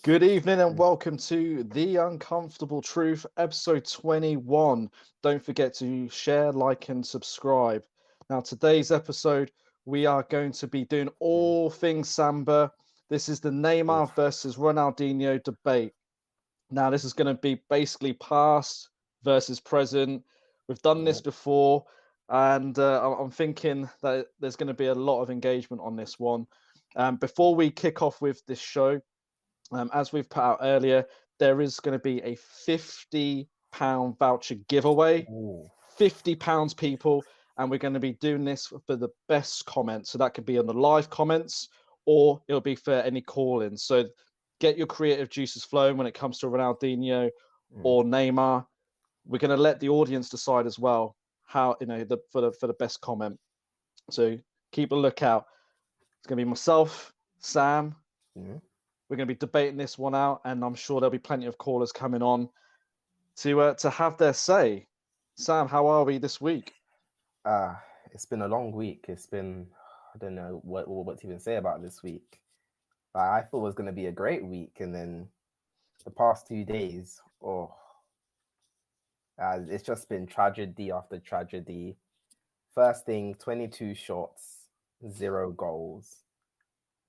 Good evening and welcome to The Uncomfortable Truth, episode 21. Don't forget to share, like, and subscribe. Now, today's episode, we are going to be doing all things Samba. This is the Neymar Oof. versus Ronaldinho debate. Now, this is going to be basically past versus present. We've done this Yep. before, and I'm thinking that there's going to be a lot of engagement on this one. Before we kick off with this show, as we've put out earlier, there is going to be a £50 voucher giveaway. Ooh. £50, people. And we're going to be doing this for the best comments. So that could be on the live comments or it'll be for any call ins. So get your creative juices flowing when it comes to Ronaldinho Mm. or Neymar. We're going to let the audience decide as well how, for the best comment. So keep a lookout. It's going to be myself, Sam, Mm. we're going to be debating this one out, and I'm sure there'll be plenty of callers coming on to have their say. Sam, how are we this week? It's been a long week. I don't know what to even say about this week. I thought it was going to be a great week, and then the past 2 days, it's just been tragedy after tragedy. First thing, 22 shots, 0 goals.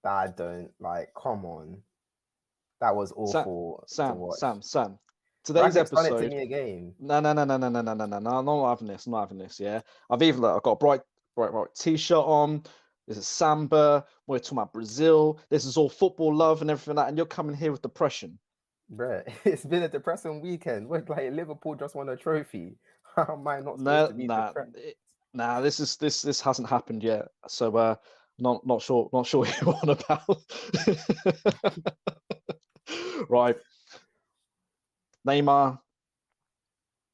That I don't like. Come on, that was Sam, awful to Sam, watch. Sam, Sam. Today's Ragnick's done it to episode. me again. No. I'm not having this. I'm not having this. Yeah, I've got a bright t-shirt on. This is Samba. We're talking about Brazil. This is all football love and everything like that. And you're coming here with depression. Bruh, it's been a depressing weekend. We're like Liverpool just won a trophy. How am I not supposed No, to be nah, depressed? nah. This hasn't happened yet. So not sure what you're on about. Right, Neymar,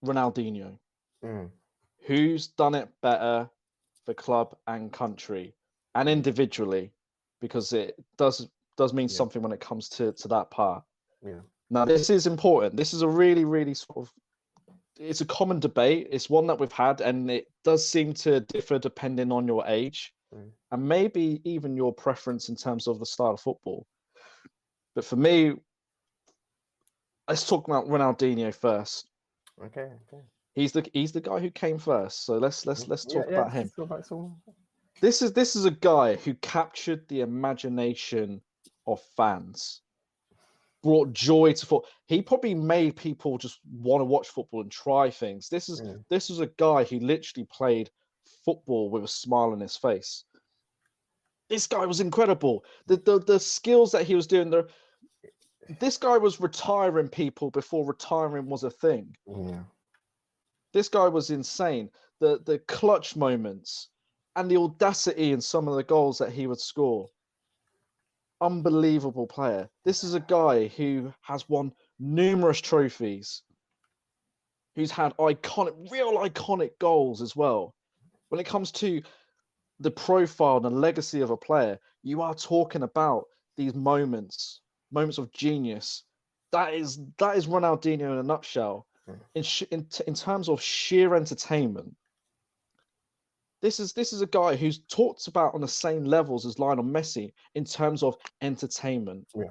Ronaldinho. Mm, Who's done it better for club and country and mm, individually? Because it does mean yeah, something when it comes to that part. yeah, Now, this is important. This is a really, really sort of it's a common debate. It's one that we've had, and it does seem to differ depending on your age mm. and maybe even your preference in terms of the style of football. But for me, let's talk about Ronaldinho first. Okay, okay. He's the guy who came first. So let's Yeah, talk yeah. about him. Let's go back to. This is a guy who captured the imagination of fans, brought joy to football. He probably made people just want to watch football and try things. This is Mm, this is a guy who literally played football with a smile on his face. This guy was incredible. The skills that he was doing. This guy was retiring people before retiring was a thing. yeah, This guy was insane. The clutch moments and the audacity in some of the goals that he would score. Unbelievable player. This is a guy who has won numerous trophies, who's had real iconic goals as well. When it comes to the profile and the legacy of a player, you are talking about these moments of genius. That is Ronaldinho in a nutshell. mm, In terms of sheer entertainment, this is a guy who's talked about on the same levels as Lionel Messi in terms of entertainment. yeah.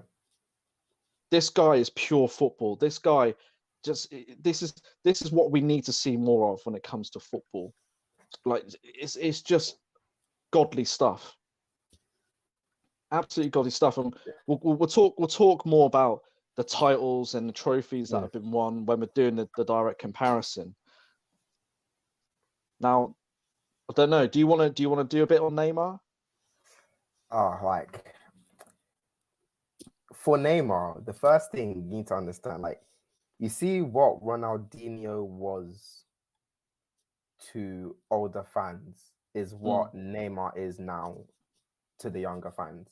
This guy is pure football. This guy just this is what we need to see more of when it comes to football. Like it's just godly stuff, absolutely godly stuff. And we'll talk more about the titles and the trophies that Mm. have been won when we're doing the direct comparison. Now, I don't know. Do you want to do a bit on Neymar? Like for Neymar, the first thing you need to understand, like, you see what Ronaldinho was to older fans is Mm, what Neymar is now to the younger fans.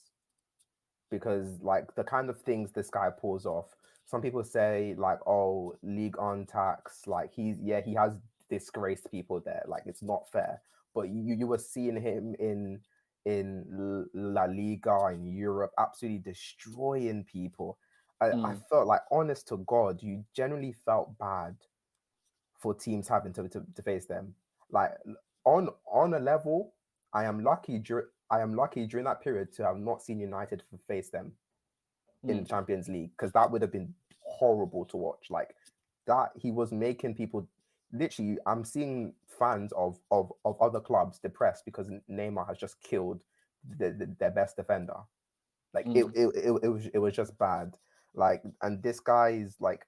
Because like the kind of things this guy pulls off, some people say like, oh, league on tax, like he has disgraced people there, like it's not fair. But you were seeing him in La Liga in Europe absolutely destroying people. I mm, felt like, honest to God, you generally felt bad for teams having to face them. Like on a level, I am lucky during that period to have not seen United face them. in Champions League, because that would have been horrible to watch. Like that, he was making people literally. I'm seeing fans of other clubs depressed because Neymar has just killed their best defender. Like it was just bad. Like, and this guy's like,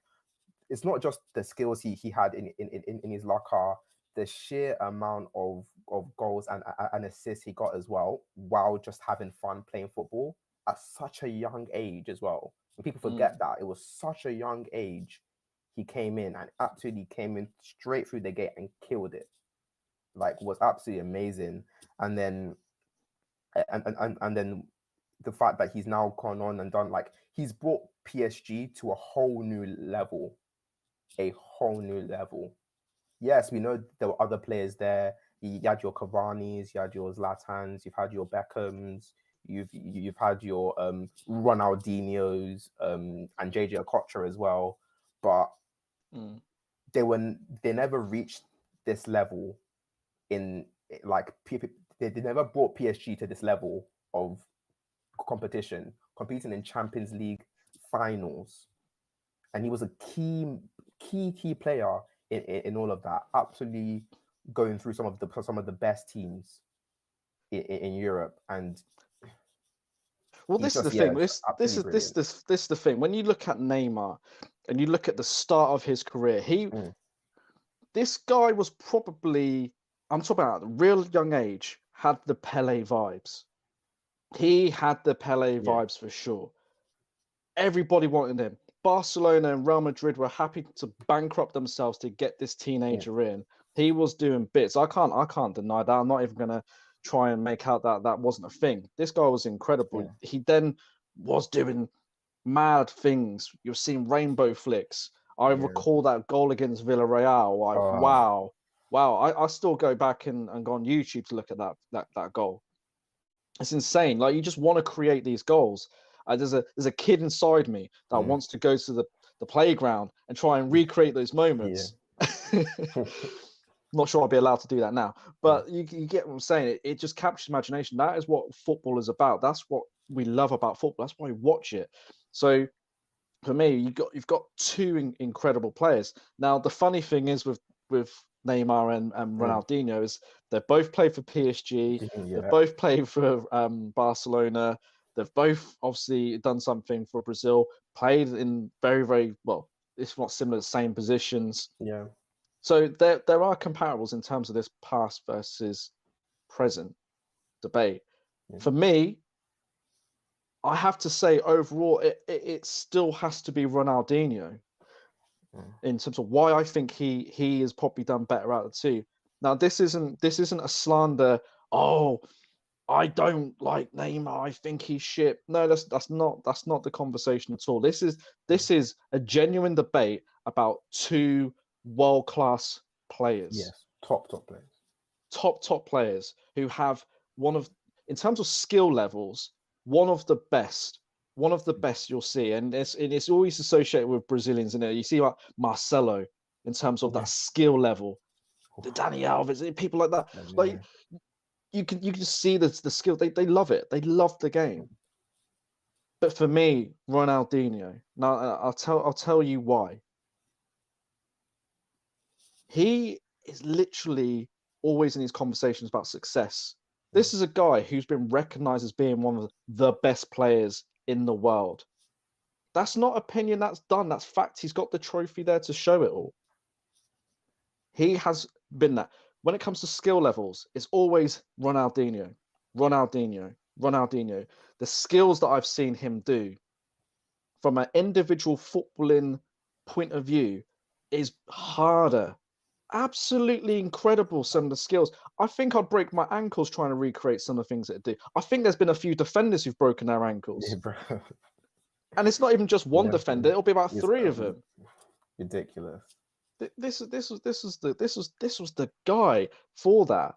it's not just the skills he had in his locker, the sheer amount of goals and assists he got as well, while just having fun playing football at such a young age as well. And people forget that it was such a young age he came in, and absolutely came in straight through the gate and killed it. Like, was absolutely amazing. And then and then the fact that he's now gone on and done, like, he's brought PSG to a whole new level. A whole new level. Yes, we know there were other players there. You had your Cavani's, you had your Zlatans, you've had your Beckhams, you've had your Ronaldinhos, and JJ Okocha as well. But they never reached this level in, like, they never brought PSG to this level of competition, competing in Champions League finals. And he was a key player in all of that, absolutely going through some of the best teams in Europe. And well, this is the thing. This is the thing. When you look at Neymar and you look at the start of his career, this guy was probably, I'm talking about a real young age, had the Pele vibes. He had the Pele vibes for sure. Everybody wanted him. Barcelona and Real Madrid were happy to bankrupt themselves to get this teenager in. He was doing bits. I can't deny that. I'm not even gonna try and make out that that wasn't a thing. This guy was incredible. He then was doing mad things. You're seeing rainbow flicks. I recall that goal against Villarreal. Like, wow. I still go back and go on YouTube to look at that goal. It's insane. Like, you just want to create these goals. There's a kid inside me that wants to go to the playground and try and recreate those moments. Not sure I'll be allowed to do that now, but you get what I'm saying. It just captures imagination. That is what football is about. That's what we love about football. That's why we watch it. So for me, you've got two incredible players. Now, the funny thing is with Neymar and Ronaldinho is they both played for PSG. They both played for Barcelona. They've both obviously done something for Brazil, played in very, very, well, if not similar, same positions. Yeah. So there are comparables in terms of this past versus present debate. For me, I have to say overall, it still has to be Ronaldinho in terms of why I think he has probably done better out of the two. Now, this isn't a slander. Oh, I don't like Neymar. I think he's shit. No, that's not the conversation at all. This is a genuine debate about two world-class players. Yes, top players. Top players who have in terms of skill levels, one of the best you'll see, and it's always associated with Brazilians. In it, you see like Marcelo in terms of that skill level, the Dani Alves, people like that. Like, you can just see the skill. They love it. They love the game. But for me, Ronaldinho. Now I'll tell you why. He is literally always in these conversations about success. This is a guy who's been recognized as being one of the best players in the world. That's not opinion. That's done. That's fact. He's got the trophy there to show it all. He has been that. When it comes to skill levels, it's always Ronaldinho. The skills that I've seen him do from an individual footballing point of view is harder. Absolutely incredible, some of the skills. I think I'd break my ankles trying to recreate some of the things that it do. I think there's been a few defenders who've broken their ankles. And it's not even just one defender, it'll be about three of them. Ridiculous. This was the guy for that,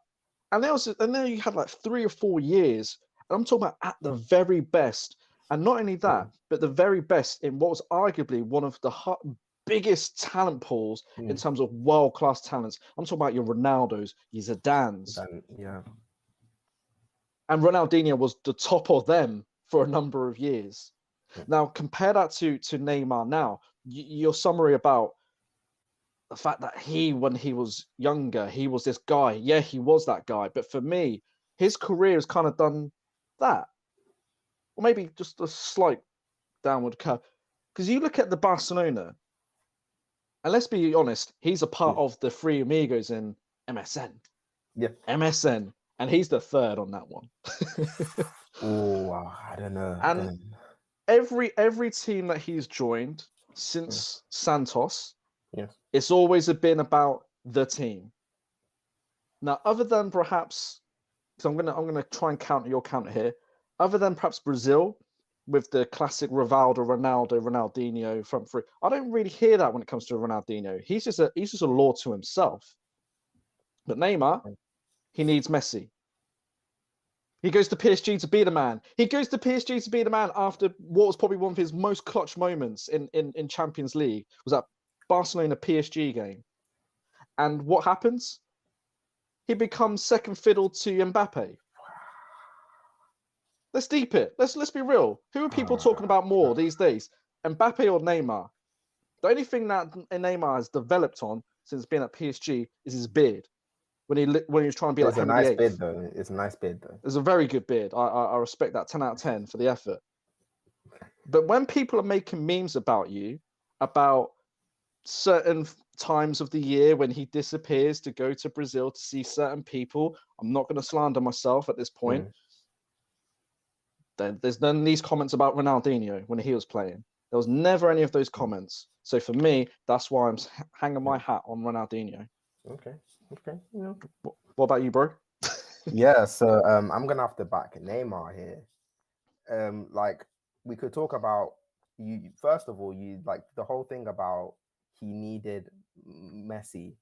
and then you had like 3 or 4 years, and I'm talking about at the very best, and not only that, but the very best in what was arguably one of the biggest talent pools in terms of world-class talents. I'm talking about your Ronaldos, your Zidanes, and Ronaldinho was the top of them for a number of years. Now compare that to Neymar. Now your summary about the fact that when he was younger, he was this guy. Yeah, he was that guy. But for me, his career has kind of done that, or maybe just a slight downward curve. Because you look at the Barcelona, and let's be honest, he's a part of the three amigos in MSN. Yeah. MSN, and he's the third on that one. Oh, I don't know. And every team that he's joined since Santos, it's always been about the team. Now, other than perhaps, so I'm gonna try and counter your counter here. Other than perhaps Brazil with the classic Rivaldo, Ronaldo, Ronaldinho front three, I don't really hear that when it comes to Ronaldinho. He's just a law to himself. But Neymar, he needs Messi. He goes to PSG to be the man. He goes to PSG to be the man after what was probably one of his most clutch moments in Champions League, was that Barcelona PSG game. And what happens? He becomes second fiddle to Mbappe. Let's deep it. Let's be real. Who are people talking about more these days? Mbappe or Neymar? The only thing that Neymar has developed on since being at PSG is his beard. When he was trying to be like Henry VIII. Beard, though. It's a nice beard, though. It's a very good beard. I respect that. 10 out of 10 for the effort. But when people are making memes about you, about certain times of the year when he disappears to go to Brazil to see certain people, I'm not going to slander myself at this point. There's none of these comments about Ronaldinho when he was playing. There was never any of those comments. So for me, that's why I'm hanging my hat on Ronaldinho. Okay. What about you, bro? Yeah, so I'm gonna have to back Neymar here. Like we could talk about you first of all, you like the whole thing about he needed Messi.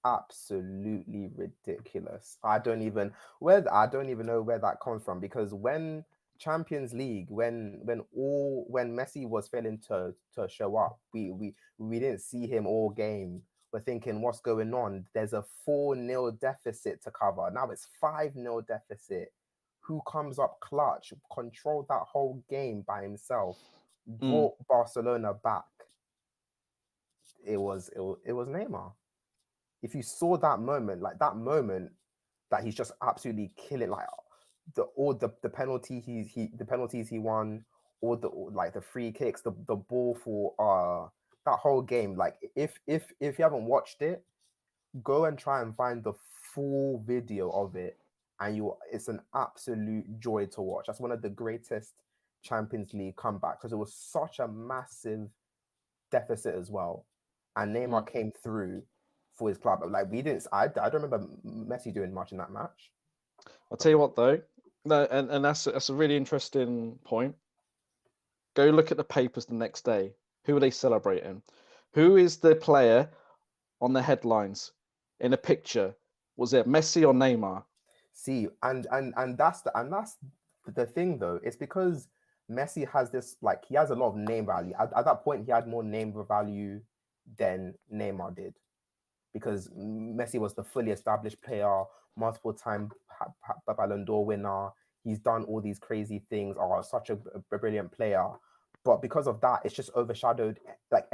Absolutely ridiculous. I don't even know where that comes from, because when Champions League, when Messi was failing to show up, we didn't see him all game. We're thinking, what's going on? There's a 4-0 deficit to cover. Now it's 5-0 deficit. Who comes up clutch, controlled that whole game by himself, brought Barcelona back? It was Neymar. If you saw that moment that he's just absolutely killing, like the penalties he won, or the free kicks, the ball for that whole game. Like if you haven't watched it, go and try and find the full video of it, and it's an absolute joy to watch. That's one of the greatest Champions League comebacks, because it was such a massive deficit as well, and Neymar came through for his club. Like I don't remember Messi doing much in that match. I'll tell you what though, no, and that's a really interesting point. Go look at the papers the next day. Who are they celebrating? Who is the player on the headlines in a picture? Was it Messi or Neymar? See, and that's the thing though. It's because Messi has this, like, he has a lot of name value. At that point, he had more name value than Neymar did, because Messi was the fully established player, multiple time Ballon d'Or winner. He's done all these crazy things. Such a brilliant player. But because of that, it's just overshadowed. Like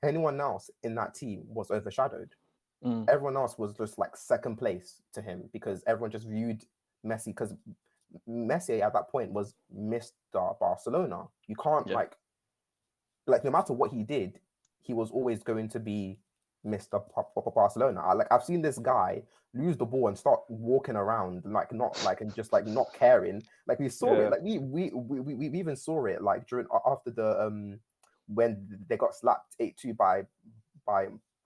anyone else in that team was overshadowed. Everyone else was just like second place to him, because everyone just viewed Messi, because Messi at that point was Mr. Barcelona. You can't like no matter what he did, he was always going to be Mr. Barcelona. I've seen this guy lose the ball and start walking around and just not caring. Like we saw it. Like we even saw it like after the when they got slapped 8-2 by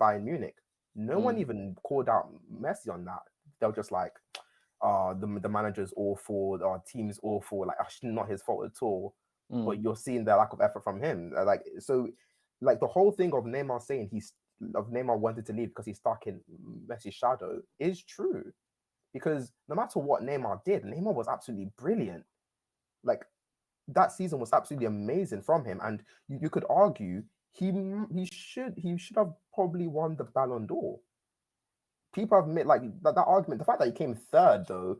Bayern Munich. No one even called out Messi on that. They were just like, the manager's awful, our team's awful. Like, not his fault at all. But you're seeing the lack of effort from him. Like the whole thing of Neymar saying Neymar wanted to leave because he's stuck in Messi's shadow is true. Because no matter what Neymar did, Neymar was absolutely brilliant. Like, that season was absolutely amazing from him, and you could argue he should have probably won the Ballon d'Or. People have made like that argument. The fact that he came third, though,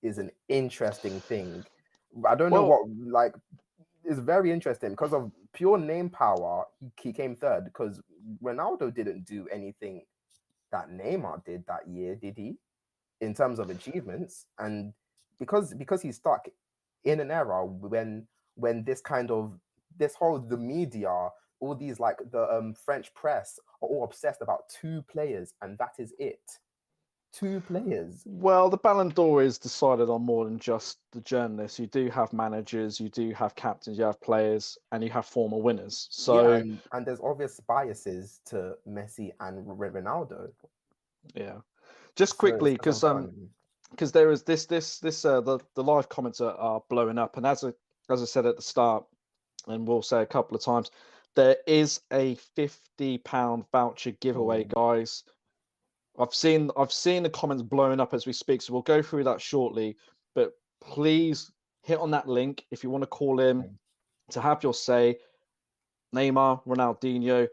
is an interesting thing. I don't know Well, what like. It's very interesting because of pure name power. He came third because Ronaldo didn't do anything that Neymar did that year, did he? In terms of achievements, and because he's stuck in an era when this whole the media, all these like the French press are all obsessed about two players, and that is it. Two players. well, the Ballon d'Or is decided on more than just the journalists. You do have managers, you do have captains, you have players, and you have former winners. Yeah, So and there's obvious biases to Messi and Ronaldo. yeah, just So quickly it's unfair. because there is this the live comments are blowing up, and as I said at the start, and we'll say a couple of times, there is a £50 voucher giveaway, guys. I've seen the comments blowing up as we speak, so we'll go through that shortly. But please hit on that link if you want to call in to have your say. Neymar, Ronaldinho,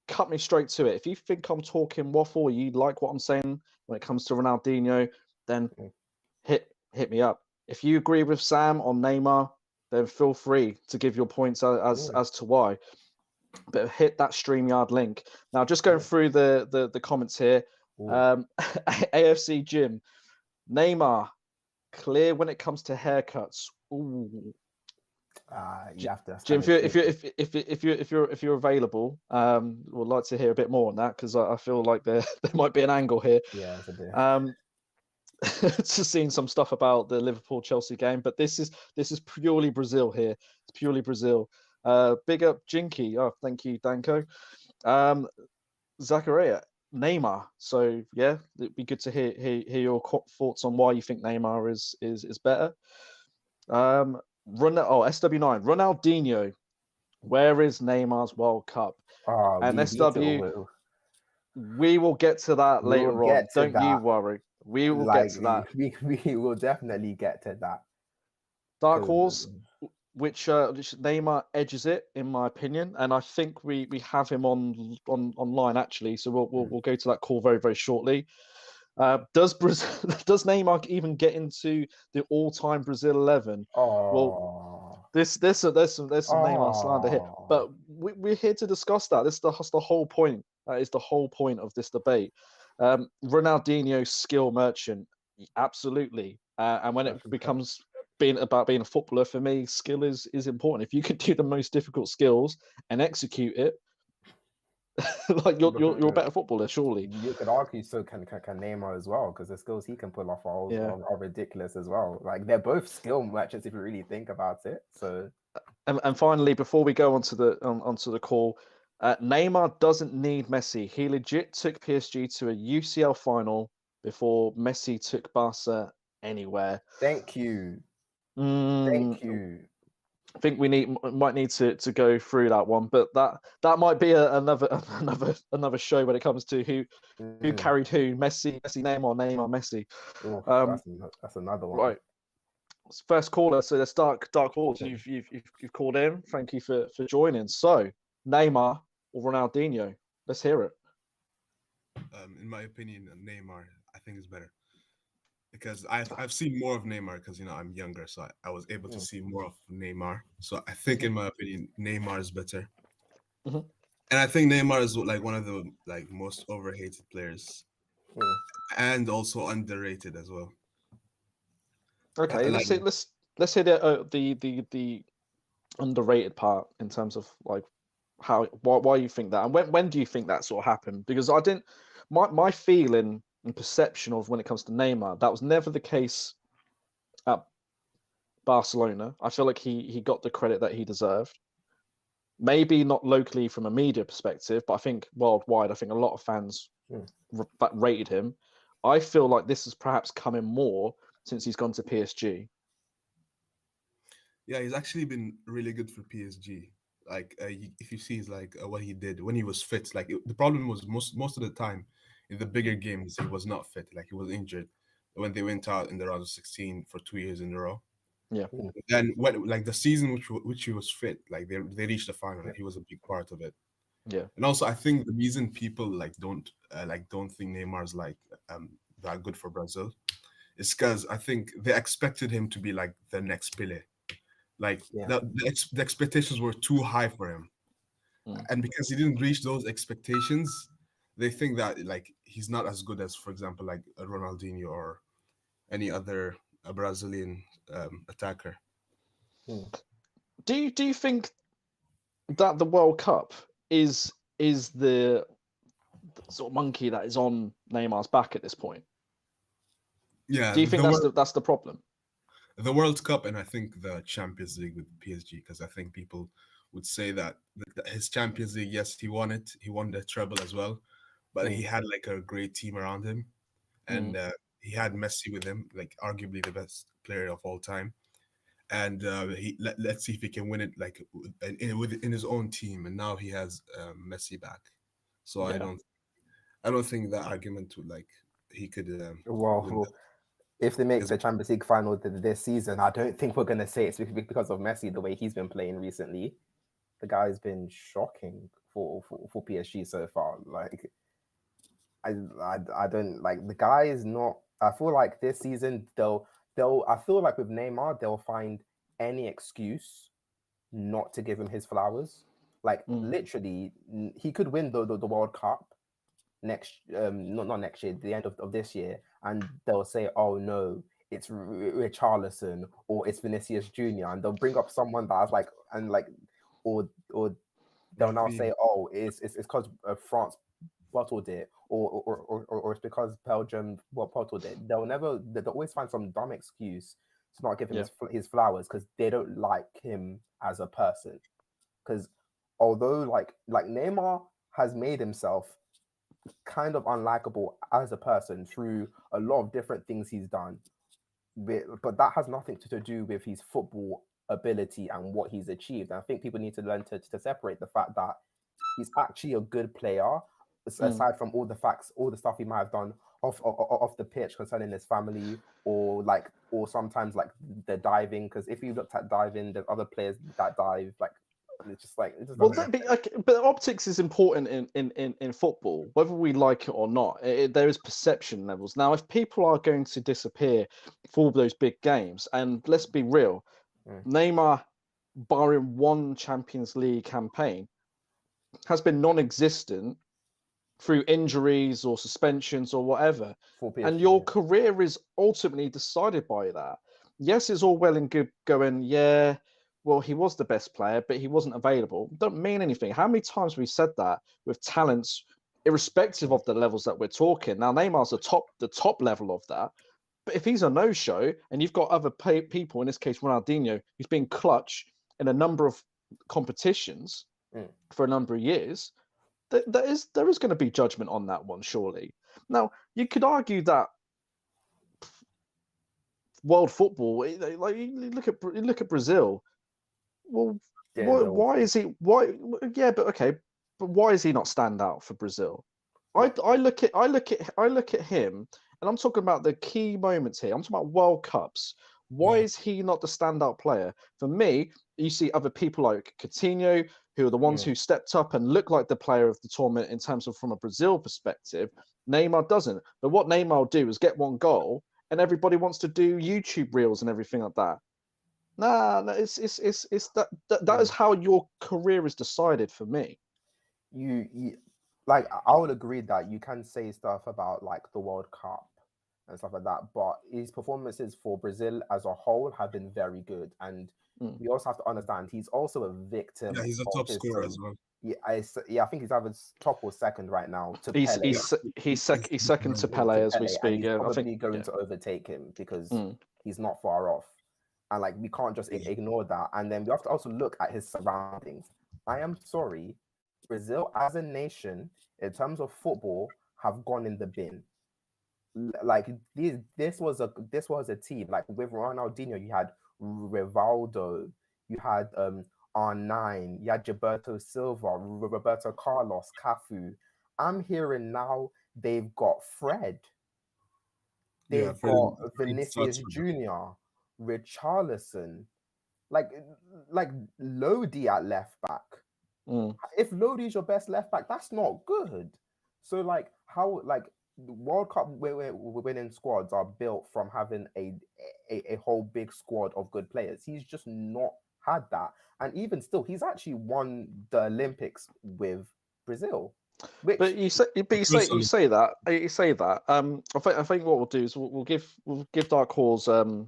cut me straight to it. If you think I'm talking waffle, or you like what I'm saying when it comes to Ronaldinho, then hit me up. If you agree with Sam on Neymar, then feel free to give your points as to why. But hit that StreamYard link. Now, just going through the comments here. AFC Jim, Neymar, clear when it comes to haircuts. Ooh. You have to Jim, if you're available, would like to hear a bit more on that because I feel like there might be an angle here. Yeah, it's a bit. Just seeing some stuff about the Liverpool Chelsea game, but this is purely Brazil here. It's purely Brazil. Big up Jinky. Oh, thank you, Danko. Zachariah, Neymar. So yeah, it'd be good to hear your thoughts on why you think Neymar is better. SW9, Ronaldinho. Where is Neymar's World Cup? And SW, we will get to that later on. Don't you worry. We will get to that. We will definitely get to that. Dark Horse, which Neymar edges it, in my opinion, and I think we have him online actually. So we'll go to that call very, very shortly. Does Neymar even get into the all-time Brazil 11? Well, there's some Neymar slander here, but we're here to discuss that. That's the whole point. That is the whole point of this debate. Ronaldinho, skill merchant, absolutely. And when it becomes being a footballer, for me, skill is important. If you can do the most difficult skills and execute it, like you're a better footballer, surely. You could argue so can Neymar as well, because the skills he can pull off are ridiculous as well. Like they're both skill merchants if you really think about it. So and finally, before we go onto the call, Neymar doesn't need Messi. He legit took PSG to a UCL final before Messi took Barca anywhere. Thank you. Thank you. I think we might need to go through that one, but that might be another show when it comes to who carried who. Messi, Neymar, Messi. That's another one. Right. First caller, so let's Dark Horse. You've called in. Thank you for joining. So Neymar or Ronaldinho? Let's hear it. In my opinion, Neymar I think is better. Because I've seen more of Neymar because I'm younger, so I was able to see more of Neymar. So I think, in my opinion, Neymar is better, and I think Neymar is like one of the most overhated players, and also underrated as well. Okay, let's hear the underrated part in terms of like why you think that, and when do you think that sort of happened? Because I didn't my feeling and perception of when it comes to Neymar, that was never the case at Barcelona. I feel like he got the credit that he deserved. Maybe not locally from a media perspective, but I think worldwide, I think a lot of fans rated him. I feel like this is perhaps coming more since he's gone to PSG. Yeah, he's actually been really good for PSG. Like, if you see what he did when he was fit, the problem was most of the time in the bigger games he was not fit. Like he was injured when they went out in the round of 16 for 2 years in a row. Yeah. Then when the season which he was fit, like they reached the final, and he was a big part of it. Yeah. And also I think the reason people don't think Neymar's that good for Brazil is because I think they expected him to be like the next Pele. Like Yeah. the expectations were too high for him, Mm. and because he didn't reach those expectations, they think that like he's not as good as, for example, like a Ronaldinho or any other Brazilian attacker. Mm. Do you think that the World Cup is the sort of monkey that is on Neymar's back at this point? Yeah, Do you think that's the problem? the World Cup, and I think the Champions League with PSG, because I think people would say that his Champions League, yes, he won it, he won the treble as well, but he Mm. had like a great team around him, and Mm. he had Messi with him, like arguably the best player of all time. And let's see if he can win it like within his own team. And now he has Messi back, so Yeah. I don't think that argument would like he could win Well, if they make because the Champions League final this season, I don't think we're gonna say it's because of Messi the way he's been playing recently. The guy's been shocking for PSG so far. Like I don't like the guy is not. I feel like this season they'll. I feel like with Neymar they'll find any excuse not to give him his flowers. Like Mm. literally, he could win the World Cup next not next year, the end of this year, and they'll say, oh no, it's Richarlison or it's Vinicius Jr. and they'll bring up someone that's like and like or they'll now Rafinha. say, oh, it's because France bottled it or it's because Belgium bottled it. They'll always find some dumb excuse to not give him Yeah. his flowers because they don't like him as a person. Because although like Neymar has made himself kind of unlikable as a person through a lot of different things he's done, but that has nothing to do with his football ability and what he's achieved. And I think people need to learn to separate the fact that he's actually a good player, Mm. aside from all the facts, all the stuff he might have done off the pitch concerning his family, or sometimes like the diving. Because if you looked at diving, there's other players that dive like it just Well, doesn't. but optics is important in football, whether we like it or not. There is perception levels. Now, if people are going to disappear for those big games, and let's be real, Mm. Neymar, barring one Champions League campaign, has been non-existent through injuries or suspensions or whatever. For And PSG, your career is ultimately decided by that. Yes, it's all well and good going, yeah, well, he was the best player, but he wasn't available. Don't mean anything. How many times have we said that with talents, irrespective of the levels that we're talking? Now, Neymar's the top level of that. But if he's a no-show and you've got other people, in this case Ronaldinho, who's been clutch in a number of competitions Mm. for a number of years, there is going to be judgment on that one, surely. Now, you could argue that world football, like you look at Brazil. Well, yeah, why is he? Why? Yeah, but okay, but why is he not stand out for Brazil? I look at him, and I'm talking about the key moments here. I'm talking about World Cups. Why Yeah. is he not the standout player? For me, you see other people like Coutinho, who are the ones who stepped up and look like the player of the tournament in terms of from a Brazil perspective. Neymar doesn't. But what Neymar will do is get one goal, and everybody wants to do YouTube reels and everything like that. Nah, no, it's that is how your career is decided for me. you like I would agree that you can say stuff about like the World Cup and stuff like that, but his performances for Brazil as a whole have been very good, and Mm. we also have to understand he's also a Yeah, victim he's a of top his scorer as well. yeah, I think he's either top or second right now to He's Pele. he's he's second to To Pele as we Pele, and speak. he's Yeah, I think. probably going Yeah. to overtake him because Mm. he's not far off. And like we can't just ignore that. And then we have to also look at his surroundings. I am sorry, Brazil as a nation, in terms of football, have gone in the bin. Like this was a team. Like with Ronaldinho, you had Rivaldo, you had R9, you had Gilberto Silva, Roberto Carlos, Cafu. I'm hearing now they've got Fred, Yeah, they've Fred, got Fred starts Vinicius for them. Jr., Richarlison, like like Lodi at left back. Mm. If Lodi's your best left back, that's not good. So like how like the World Cup winning squads are built from having a whole big squad of good players. He's just not had that. And even still, he's actually won the Olympics with Brazil. Which But you say that. I think what we'll do is we'll give Dark Horse a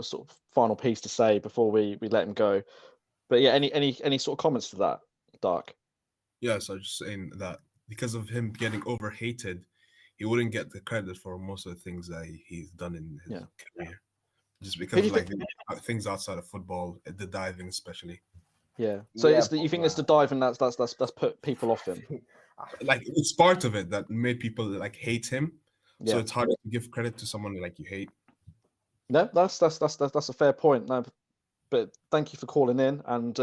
sort of final piece to say before we let him go. But yeah, any sort of comments to that, Dark? Yeah, so I was just saying that because of him getting overhated, he wouldn't get the credit for most of the things that he's done in his career. Just because of like things outside of football, the diving especially. Yeah. So you think it's the diving that's put people off him? Like it's part of it that made people like hate him. Yeah. So it's hard to give credit to someone like you hate. No, that's a fair point. No, but thank you for calling in, and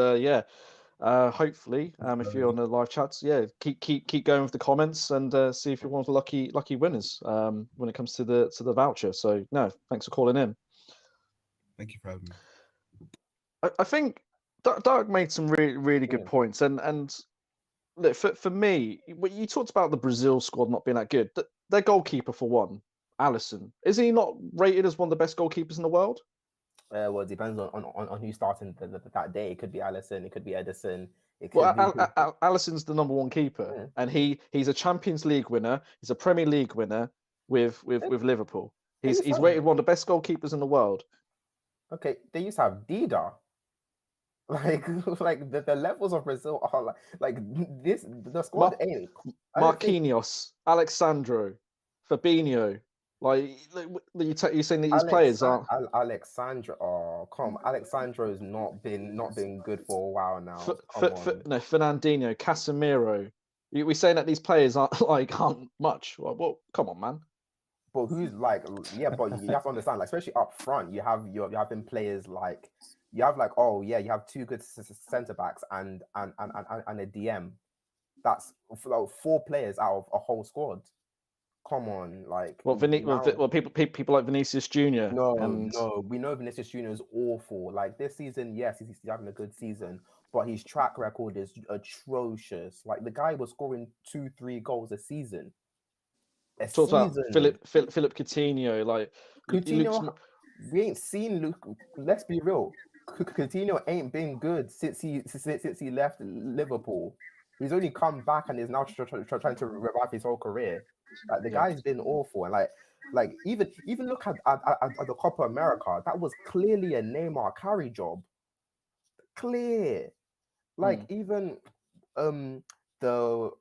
hopefully, if you're on the live chats, keep going with the comments and see if you're one of the lucky winners when it comes to the voucher. So no, thanks for calling in. Thank you for having me. I think Dark made some really good points, and look, for me, you talked about the Brazil squad not being that good. Their goalkeeper, for one, Alisson, is he not rated as one of the best goalkeepers in the world? Well, it depends on who's starting that day. It could be Alisson, it could be Edison. Alisson's the number one keeper, and he's a Champions League winner. He's a Premier League winner with Liverpool. He's rated one of the best goalkeepers in the world. Okay, they used to have Dida. Like the levels of Brazil are like this. The squad ain't Marquinhos, Alexandro, Fabinho. Like you're saying that these players aren't. Alexandro. Oh, come! Alexandro's not been good for a while now. Fernandinho, Casemiro. We're saying that these players aren't much. Well, come on, man. But who's like, yeah, but you have to understand, like, especially up front, you have them players like, you have two good centre backs and a DM. That's like 4 players out of a whole squad. Come on, like. Well, people like Vinicius Junior. No, we know Vinicius Junior is awful. Like this season, yes, he's having a good season, but his track record is atrocious. Like the guy was scoring 2-3 goals a season. Talk about Philip Coutinho. Like Coutinho, we ain't seen Luke. Let's be real. Coutinho ain't been good since he left Liverpool. He's only come back and is now trying to revive his whole career. Like the guy's been awful, and like even look at the Copa America. That was clearly a Neymar carry job. Clear, like even there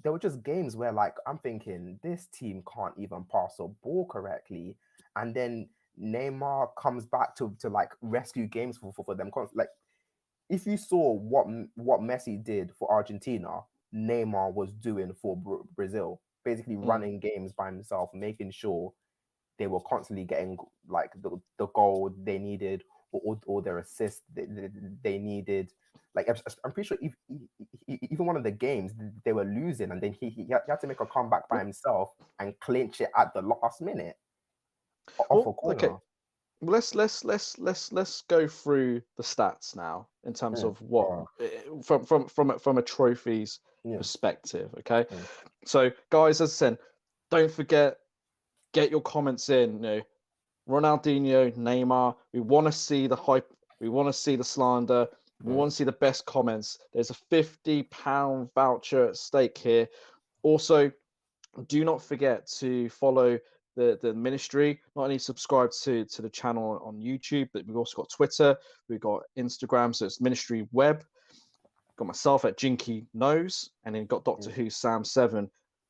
were just games where like I'm thinking this team can't even pass a ball correctly, and then Neymar comes back to like rescue games for them. Like if you saw what Messi did for Argentina, Neymar was doing for Brazil, basically running games by himself, making sure they were constantly getting like the goal they needed or their assist they needed. Like I'm pretty sure even one of the games they were losing, and then he had to make a comeback by himself and clinch it at the last minute off a corner. Okay, let's go through the stats now in terms of what from a trophies perspective. Okay, so guys, as I said, don't forget, get your comments in. You know, Ronaldinho, Neymar. We want to see the hype. We want to see the slander. We want to see the best comments. There's a £50 voucher at stake here. Also, do not forget to follow the ministry. Not only subscribe to the channel on YouTube, but we've also got Twitter. We've got Instagram. So it's Ministry Web. Got myself at Jinky Knows, and then got Doctor Who Sam7.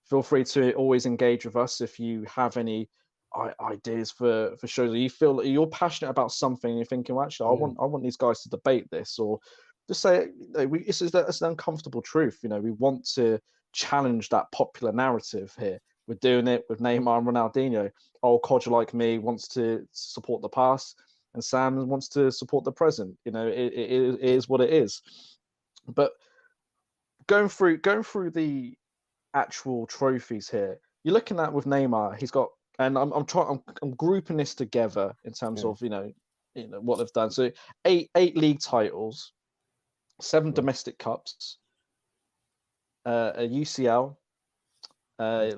Feel free to always engage with us if you have any ideas for shows that you feel you're passionate about something and you're thinking, well, actually, I want these guys to debate this, or just say it's an uncomfortable truth. You know, we want to challenge that popular narrative here. We're doing it with Neymar and Ronaldinho. Old codger like me wants to support the past, and Sam wants to support the present. You know, it is what it is. But going through the actual trophies here, you're looking at with Neymar, he's got. And I'm grouping this together in terms of you know what they've done. So eight league titles, 7 domestic cups, a UCL, 1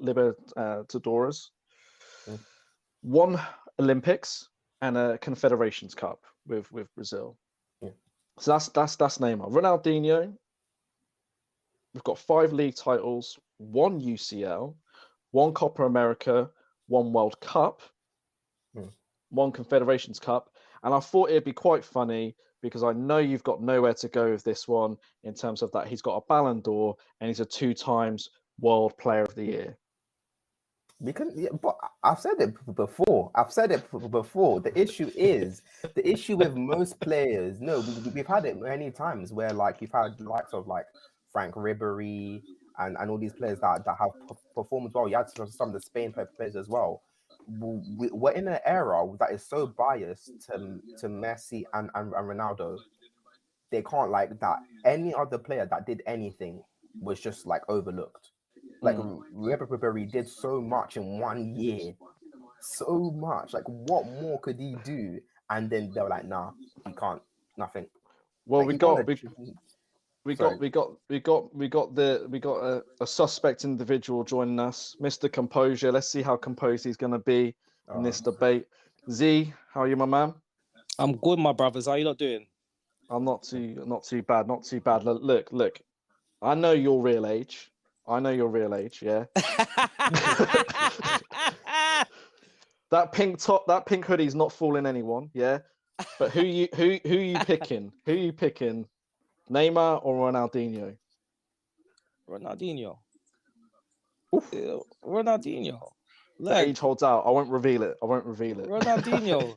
Libertadores, 1 Olympics, and a Confederations Cup. with Brazil. Yeah. So that's Neymar. Ronaldinho, we've got 5 league titles, 1 UCL, 1 Copa America, 1 World Cup, 1 Confederations Cup. And I thought it'd be quite funny because I know you've got nowhere to go with this one in terms of that he's got a Ballon d'Or and he's a 2 times World Player of the Year. Because, but I've said it before. The issue with most players. No, we've had it many times where like you've had the likes of like Frank Ribery and all these players that have performed well. You had some of the Spain players as well. We're in an era that is so biased to Messi and Ronaldo. They can't like that. Any other player that did anything was just like overlooked. Like Ribery did so much in 1 year, so much. Like, what more could he do? And then they were like, "Nah, he can't. Nothing." Well, like, we got a suspect individual joining us, Mr. Composure. Let's see how composed he's going to be in this debate. Z, how are you, my man? I'm good, my brothers. How you lot doing? I'm not too bad. Look. I know your real age. Yeah. That pink top, that pink hoodie's not fooling anyone. Yeah. But who you picking? Who you picking? Neymar or Ronaldinho? Ronaldinho. Oof. Ronaldinho. The age holds out. I won't reveal it. Ronaldinho.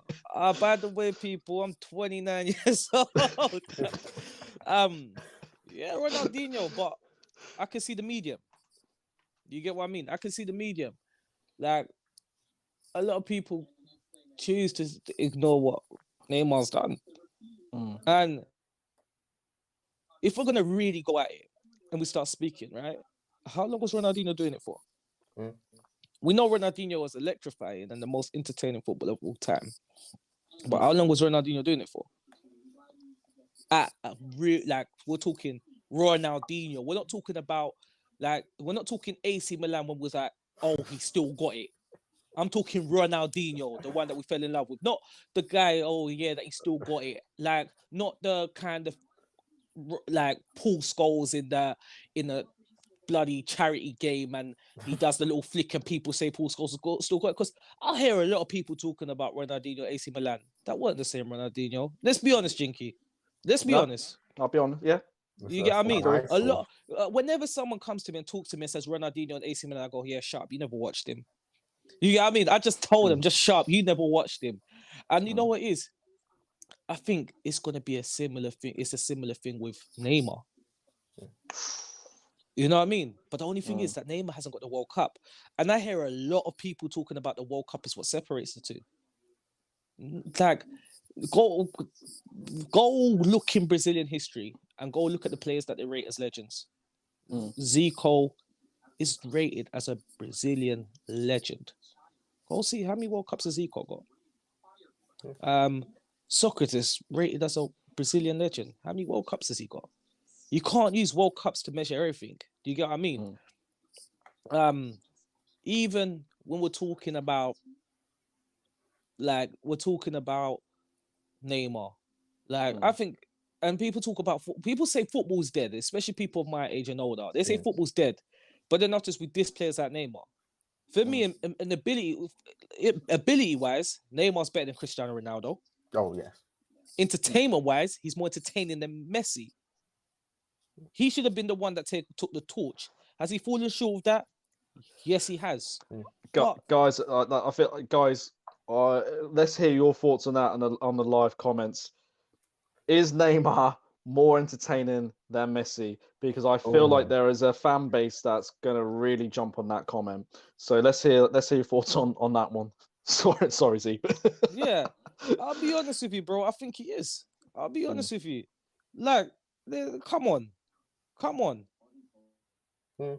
By the way, people, I'm 29 years old. Yeah, Ronaldinho, but I can see the medium. You get what I mean? I can see the medium. Like, a lot of people choose to ignore what Neymar's done. And if we're going to really go at it and we start speaking, right? How long was Ronaldinho doing it for? We know Ronaldinho was electrifying and the most entertaining footballer of all time. But how long was Ronaldinho doing it for? Like, we're talking Ronaldinho. We're not talking about, like, we're not talking AC Milan when we was like, oh, he still got it. I'm talking Ronaldinho, the one that we fell in love with. Not the guy, oh, yeah, that he still got it. Like, not the kind of, like, Paul Scholes in a bloody charity game and he does the little flick and people say Paul Scholes still got it. Because I hear a lot of people talking about Ronaldinho, AC Milan. That weren't the same Ronaldinho. Let's be honest, Jinky. Let's be honest. I'll be honest, yeah. You get what I mean? A lot. Whenever someone comes to me and talks to me and says Ronaldinho and AC Milan, I go, yeah, sharp. You never watched him. You get what I mean? I just told him, just sharp. You never watched him. And you know what it is? I think it's going to be a similar thing. It's a similar thing with Neymar. You know what I mean? But the only thing is that Neymar hasn't got the World Cup. And I hear a lot of people talking about the World Cup is what separates the two. Like, go look in Brazilian history and go look at the players that they rate as legends. Zico is rated as a Brazilian legend. Go see how many World Cups has Zico got. Socrates rated as a Brazilian legend. How many World Cups has he got? You can't use World Cups to measure everything. Do you get what I mean? Even when we're talking about, like, Neymar. Like, I think, and people say football's dead, especially people of my age and older. They say football's dead, but they're not just with this players like Neymar. For me, an ability-wise, Neymar's better than Cristiano Ronaldo. Oh, yes. Entertainment-wise, he's more entertaining than Messi. He should have been the one that took the torch. Has he fallen short of that? Yes, he has. Guys, I feel like, let's hear your thoughts on that on the live comments. Is Neymar more entertaining than Messi? Because I feel like there is a fan base that's gonna really jump on that comment. So let's hear your thoughts on that one. Sorry, Z. Yeah, I'll be honest with you, bro. I think he is. I'll be honest with you. Like, come on.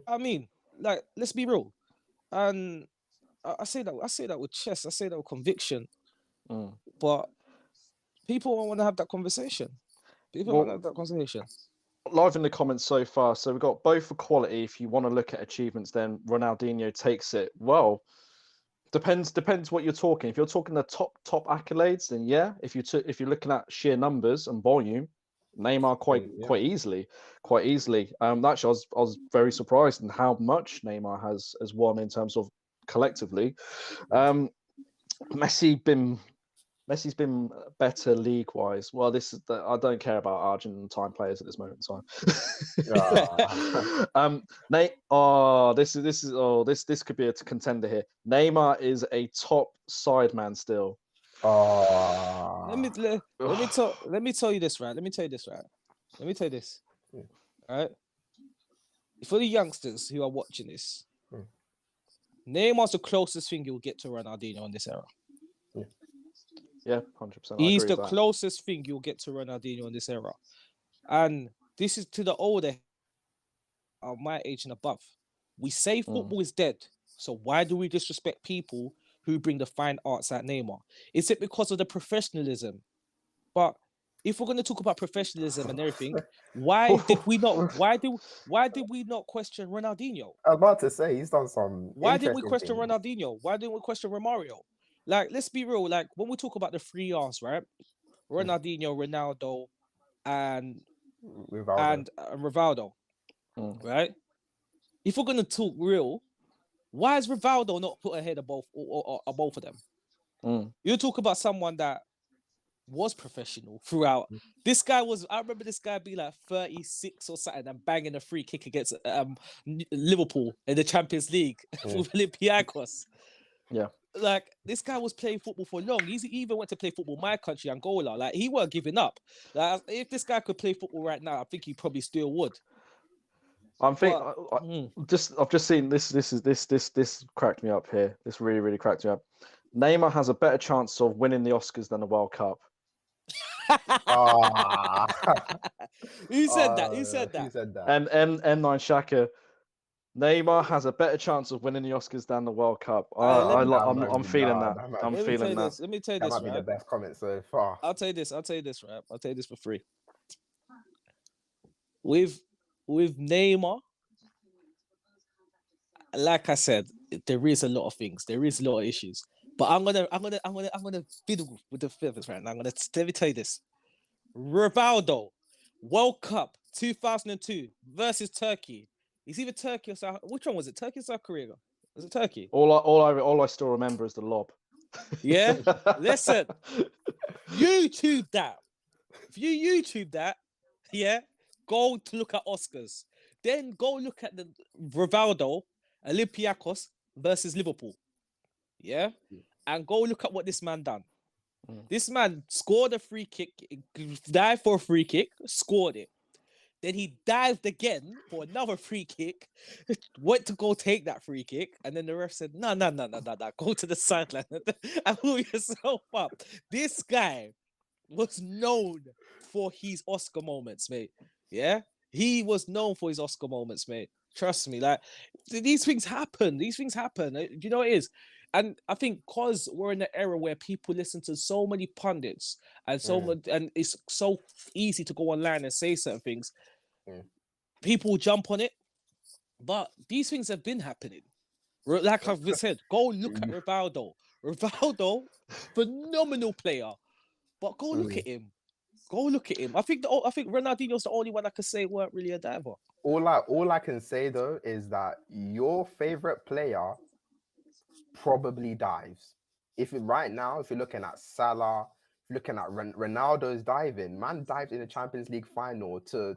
I mean, like, let's be real. And I say that with chest. I say that with conviction. But people won't want to have that conversation. Live in the comments so far. So we've got both for quality. If you want to look at achievements, then Ronaldinho takes it. Well, Depends what you're talking. If you're talking the top accolades, then yeah. If you're looking at sheer numbers and volume, Neymar quite easily. Actually, I was very surprised in how much Neymar has won in terms of collectively. Messi's been better league wise. Well, I don't care about Argentine players at this moment in time. Nate, this could be a contender here. Neymar is a top side man still. Let me tell you this, right? Let me tell you this. Right? For the youngsters who are watching this, Neymar's the closest thing you'll get to Ronaldinho in this era. Yeah, 100%. He's the closest thing you'll get to Ronaldinho in this era. And this is to the older, my age and above. We say football is dead. So why do we disrespect people who bring the fine arts at Neymar? Is it because of the professionalism? But if we're going to talk about professionalism and everything, why did we not question Ronaldinho? I was about to say he's done some. Why didn't we question Ronaldinho? Why didn't we question Romario? Like, let's be real. Like, when we talk about the three R's, right? Ronaldinho, Ronaldo, and Rivaldo, right? If we're gonna talk real, why is Rivaldo not put ahead of both of them? You talk about someone that was professional throughout. This guy was. I remember this guy being like 36 or something and banging a free kick against Liverpool in the Champions League with Olympiacos. Yeah. Like, this guy was playing football for long. He even went to play football my country, Angola. Like, he weren't giving up. Like, if this guy could play football right now, I think he probably still would. I've just seen this. This cracked me up here. This really cracked me up. Neymar has a better chance of winning the Oscars than the World Cup. Who said that? Who said that? And M9 Shaka. Neymar has a better chance of winning the Oscars than the World Cup. I'm feeling that. I'm feeling that. Let me tell you that this. Might be the best comment so far. I'll tell you this, right? I'll tell you this for free. With Neymar, like I said, there is a lot of things. There is a lot of issues. But I'm gonna fiddle with the feathers right now. Let me tell you this. Rivaldo, World Cup 2002 versus Turkey. It's either Turkey or South. Which one was it? Turkey or South Korea? Was it Turkey? All I still remember is the lob. Yeah. Listen, YouTube that. If you YouTube that, yeah, go to look at Oscars. Then go look at the Rivaldo, Olympiacos versus Liverpool. Yeah, and go look at what this man done. This man scored a free kick, dived for a free kick, scored it. Then he dived again for another free kick, went to go take that free kick, and then the ref said, no, go to the sideline and pull yourself up. This guy was known for his Oscar moments, mate. Yeah? He was known for his Oscar moments, mate. Trust me. Like, these things happen. Do you know what it is? And I think because we're in an era where people listen to so many pundits and and it's so easy to go online and say certain things, people jump on it. But these things have been happening. Like I've said, go look at Rivaldo. Rivaldo, phenomenal player. But go look at him. I think Ronaldinho's the only one I could say weren't really a diver. All I can say though is that your favorite player probably dives. If you're looking at Salah, looking at Ronaldo's diving, man dived in the Champions League final to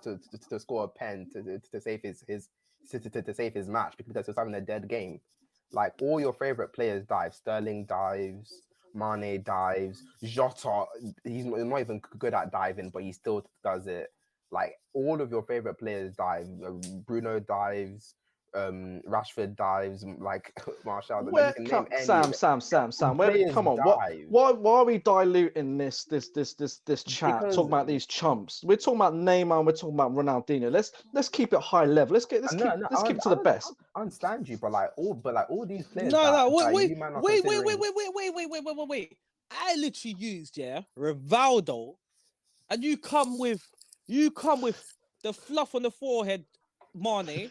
score a pen to save his match because he was having a dead game. Like, all your favorite players dive. Sterling dives, Mane dives, Jota, he's not even good at diving, but he still does it. Like, all of your favorite players dive. Bruno dives, Rashford dives, like Martial. Sam. Come on, why are we diluting this chat? Talking about these chumps. We're talking about Neymar. And we're talking about Ronaldinho. Let's keep it high level. Let's keep it to the best. I understand you, but all these players. Wait. I literally used Rivaldo, and you come with the fluff on the forehead, Mane,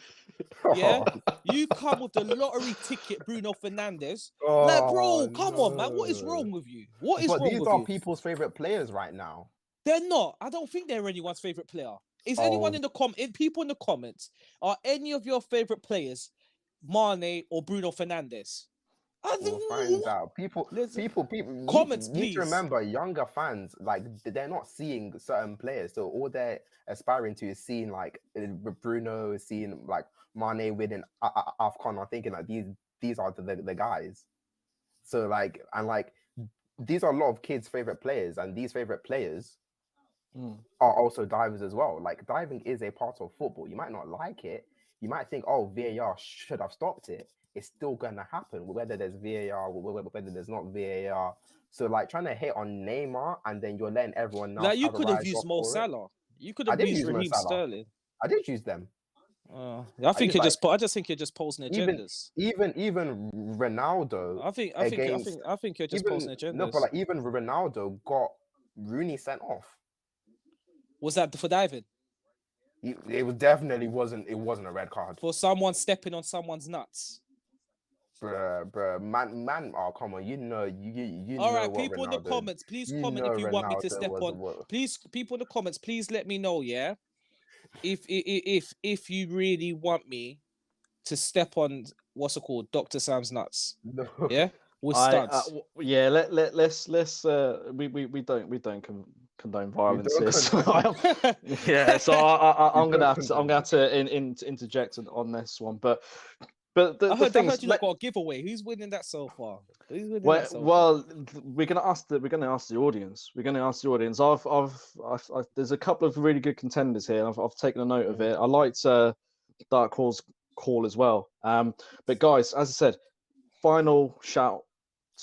Yeah, you come with the lottery ticket, Bruno Fernandes. Oh, Like, bro, come on, man. What is no. wrong with you? What is But wrong these with are you? people's favorite players right now. They're not. I don't think they're anyone's favorite player. Is anyone Oh. in the people in the comments, are any of your favorite players Mane or Bruno Fernandes? We'll find out. People Comments, need to please. remember, younger fans, like they're not seeing certain players, so all they're aspiring to is seeing like Bruno, seeing like Mane winning AFCON, or thinking like these are the guys. So like, and like these are a lot of kids' favorite players, and these favorite players are also divers as well. Like, diving is a part of football. You might not like it. You might think, oh, VAR should have stopped it. It's still gonna happen, whether there's VAR, whether there's not VAR. So like, trying to hit on Neymar, and then you're letting everyone else Like, you have a could have rise used up Mo for it. Salah. You could I have did used use Mo Raheem Salah. Sterling. I did use them. I think just I just think you're just posting agendas. Even Ronaldo. I think you're just posting agendas. No, but like even Ronaldo got Rooney sent off. Was that for diving? It was definitely wasn't. It wasn't a red card for someone stepping on someone's nuts. Bruh, man. Oh, come on, you know. All know right, what people Ronaldo, in the comments, please you comment know if you want me to Ronaldo step was on. what? Please, people in the comments, please let me know. Yeah, if you really want me to step on what's it called, Dr. Sam's nuts. No. Yeah, with studs. Yeah, let's we don't condone violence don't here. condone. Yeah, so I'm gonna have to interject on this one, but I heard thing is, you got a giveaway. Who's winning that so far? Who's winning that so far? Well, we're gonna ask the audience. We're gonna ask the audience. I've there's a couple of really good contenders here. I've taken a note of it. I liked Dark Horse call as well. But guys, as I said, final shout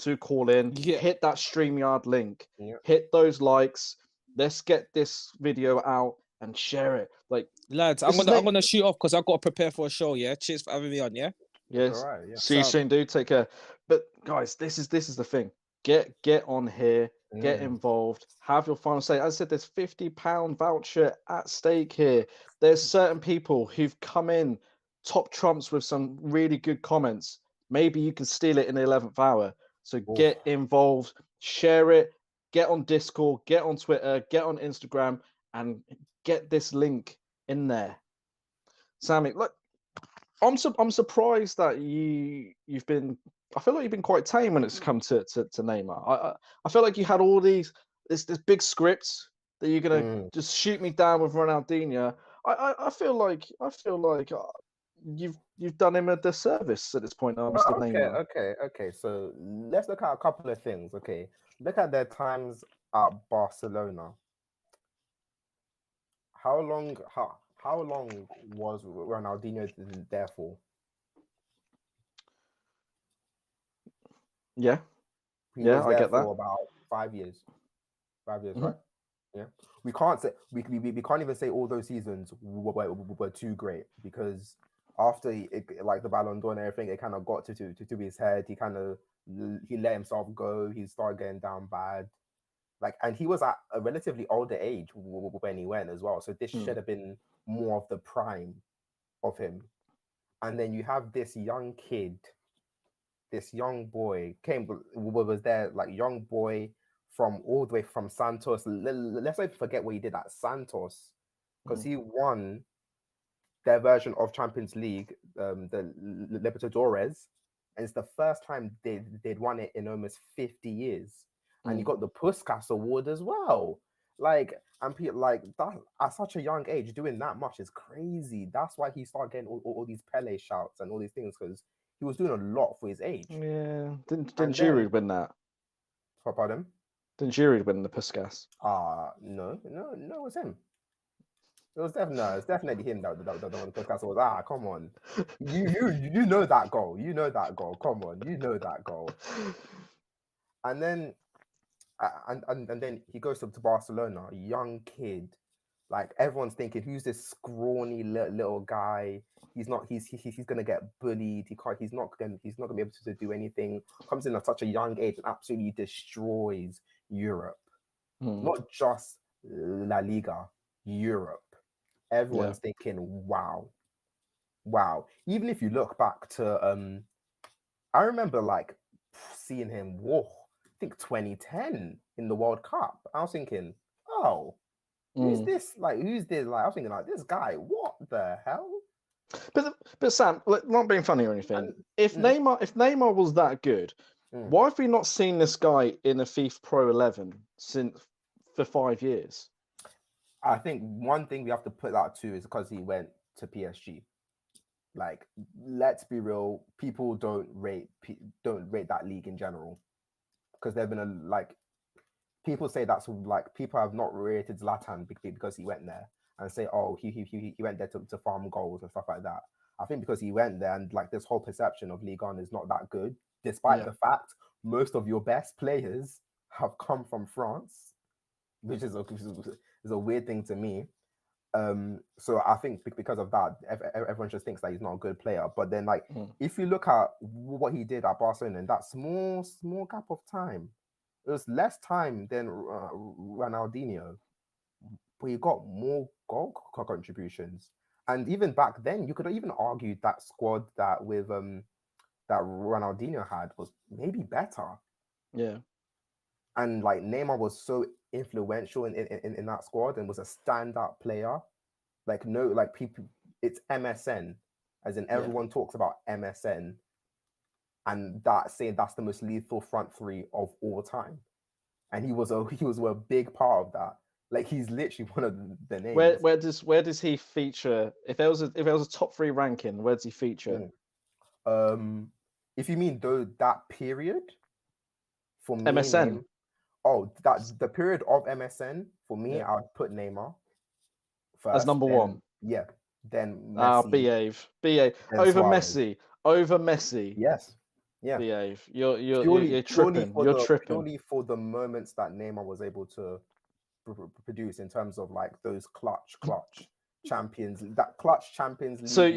to call in. Yeah. Hit that StreamYard link. Yeah. Hit those likes. Let's get this video out and share it. Like, lads, I'm gonna shoot off because I've got to prepare for a show. Yeah, cheers for having me on. Yeah. Yes. All right, yeah. See you soon, dude. Take care. But guys, this is the thing. Get on here. Get involved. Have your final say. As I said, there's £50 voucher at stake here. There's certain people who've come in top trumps with some really good comments. Maybe you can steal it in the 11th hour. So get involved. Share it. Get on Discord. Get on Twitter. Get on Instagram, and get this link in there. Sammy, look. I'm surprised that you've been. I feel like you've been quite tame when it's come to Neymar. I feel like you had all this big script that you're gonna just shoot me down with Ronaldinho. I feel like you've done him a disservice at this point, Mr. Neymar. Okay. So let's look at a couple of things. Okay, look at their times at Barcelona. How long was Ronaldinho there for? Yeah. He was I there get for that. about 5 years. 5 years, right? Yeah. We can't say we can't even say all those seasons were too great, because after like the Ballon d'Or and everything, it kind of got to his head. He let himself go. He started getting down bad. Like, and he was at a relatively older age when he went as well. So this should have been more of the prime of him. And then you have this young kid, this young boy was there, like young boy from all the way from Santos. Let's not forget what he did at Santos, because he won their version of Champions League, the Libertadores, and it's the first time they'd won it in almost 50 years. And you got the Puskas Award as well. Like, and people like that at such a young age, doing that much is crazy. That's why he started getting all these Pele shouts and all these things, because he was doing a lot for his age. Yeah, didn't Giroud win that? Pardon? Didn't Giroud win the Puskas? No, it was him. It's definitely him that won the Puskas Award. Come on, you know that goal. You know that goal. Come on, you know that goal. And then. And then he goes to Barcelona, a young kid. Like, everyone's thinking, who's this scrawny little guy? He's gonna get bullied. He's not gonna be able to do anything. Comes in at such a young age and absolutely destroys Europe. Not just La Liga, Europe. Everyone's thinking, wow. wow. Even if you look back to I remember like seeing him, whoa, I think 2010 in the World Cup. I was thinking, oh, who's this? Like, who's this? Like, I was thinking, like, this guy, what the hell? But Sam, not being funny or anything, And, if Neymar was that good, why have we not seen this guy in a FIFA Pro 11 for 5 years? I think one thing we have to put that to is because he went to PSG. Like, let's be real, people don't rate that league in general, because there've been people say that's like people have not rated Zlatan because he went there, and say, oh, he went there to farm goals and stuff like that. I think because he went there, and like this whole perception of Ligue 1 is not that good, despite the fact most of your best players have come from France, which is a weird thing to me. So I think because of that, everyone just thinks that he's not a good player. But then, like, if you look at what he did at Barcelona in that small gap of time, it was less time than Ronaldinho, but he got more goal contributions. And even back then, you could have even argued that squad that with that Ronaldinho had was maybe better. Yeah. And like Neymar was so influential in that squad and was a standout player. Like, no, like people, it's MSN, as in everyone talks about MSN, and that's the most lethal front three of all time. And he was a big part of that. Like, he's literally one of the names. Where does he feature? If there was a top 3 ranking, where does he feature? If you mean though that period, for me, MSN. That's the period of MSN for me. I would put Neymar first as number 1. Yeah, then Messi. Behave over Messi. Yes, yeah. Behave. You're tripping. You're tripping. Purely for the moments that Neymar was able to produce in terms of like those clutch Champions League.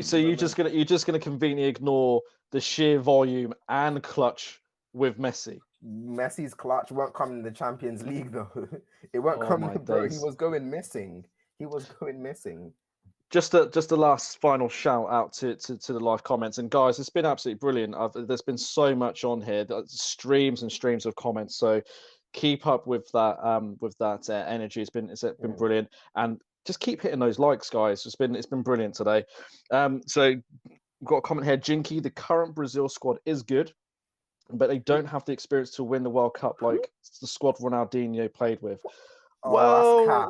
So you're just gonna conveniently ignore the sheer volume and clutch with Messi. Messi's clutch won't come in the Champions League though. It won't come, bro. He was going missing. Just a last final shout out to the live comments, and guys, it's been absolutely brilliant. There's been so much on here, streams and streams of comments. So keep up with that energy. It's been brilliant, and just keep hitting those likes, guys. It's been brilliant today. So we've got a comment here. Jinky, the current Brazil squad is good, but they don't have the experience to win the World Cup like the squad Ronaldinho played with. That's cat.